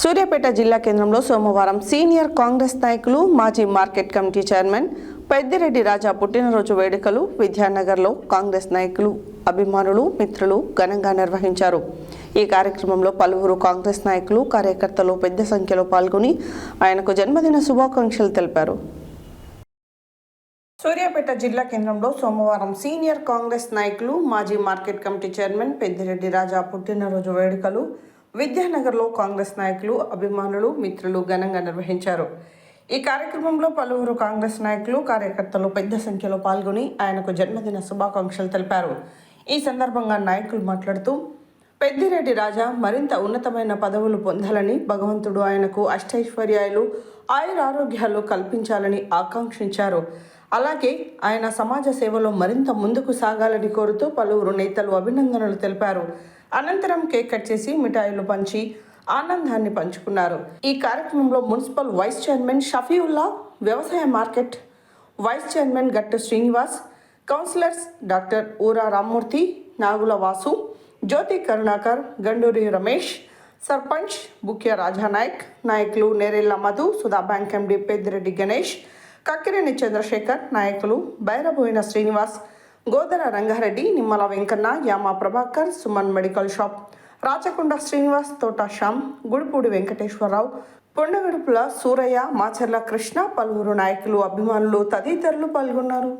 సూర్యాపేట జిల్లా కేంద్రంలో సోమవారం సీనియర్ కాంగ్రెస్ నాయకులు మాజీ మార్కెట్ కమిటీ చైర్మన్ పెద్దిరెడ్డి రాజా పుట్టినరోజు వేడుకలు విద్యానగర్లో కాంగ్రెస్ నాయకులు, అభిమానులు, మిత్రులు ఘనంగా నిర్వహించారు. ఈ కార్యక్రమంలో పలువురు కాంగ్రెస్ నాయకులు, కార్యకర్తలు పెద్ద సంఖ్యలో పాల్గొని ఆయనకు జన్మదిన శుభాకాంక్షలు తెలిపారు. సూర్యాపేట జిల్లా కేంద్రంలో సోమవారం సీనియర్ కాంగ్రెస్ నాయకులు, మాజీ మార్కెట్ కమిటీ చైర్మన్ పెద్దిరెడ్డి రాజా పుట్టినరోజు వేడుకలు విద్యానగర్లో కాంగ్రెస్ నాయకులు, అభిమానులు, మిత్రులు ఘనంగా నిర్వహించారు. ఈ కార్యక్రమంలో పలువురు కాంగ్రెస్ నాయకులు, కార్యకర్తలు పెద్ద సంఖ్యలో పాల్గొని ఆయనకు జన్మదిన శుభాకాంక్షలు తెలిపారు. ఈ సందర్భంగా నాయకులు మాట్లాడుతూ పెద్దిరెడ్డి రాజా మరింత ఉన్నతమైన పదవులు పొందాలని, భగవంతుడు ఆయనకు అష్టైశ్వర్యాలు, ఆయురారోగ్యాలు కల్పించాలని ఆకాంక్షించారు. అలాగే ఆయన సమాజ సేవలో మరింత ముందుకు సాగాలని కోరుతూ పలువురు నేతలు అభినందనలు తెలిపారు. అనంతరం కేక్ కట్ చేసి మిఠాయిలు పంచి ఆనందాన్ని పంచుకున్నారు. ఈ కార్యక్రమంలో మున్సిపల్ వైస్ చైర్మన్ షఫీవుల్లా, వ్యవసాయ మార్కెట్ వైస్ చైర్మన్ గట్టు శ్రీనివాస్, కౌన్సిలర్స్ డాక్టర్ ఊరా రామ్మూర్తి, నాగుల వాసు, జ్యోతి కరుణాకర్, గండూరి రమేష్, సర్పంచ్ బుక్య రాజానాయక్, నాయకులు నేరెళ్ల మధు, సుధా బ్యాంక్ ఎండి పెద్దిరెడ్డి గణేష్, కక్కిరేని చంద్రశేఖర్, నాయకులు బైరబోయిన శ్రీనివాస్, గోదర రంగారెడ్డి, నిమ్మల వెంకన్న, యామ ప్రభాకర్, సుమన్ మెడికల్ షాప్, రాచకొండ శ్రీనివాస్, తోట శ్యామ్, గుడిపూడి వెంకటేశ్వరరావు, పొండగడుపుల సూరయ్య, మాచర్ల కృష్ణ, పలువురు నాయకులు, అభిమానులు తదితరులు పాల్గొన్నారు.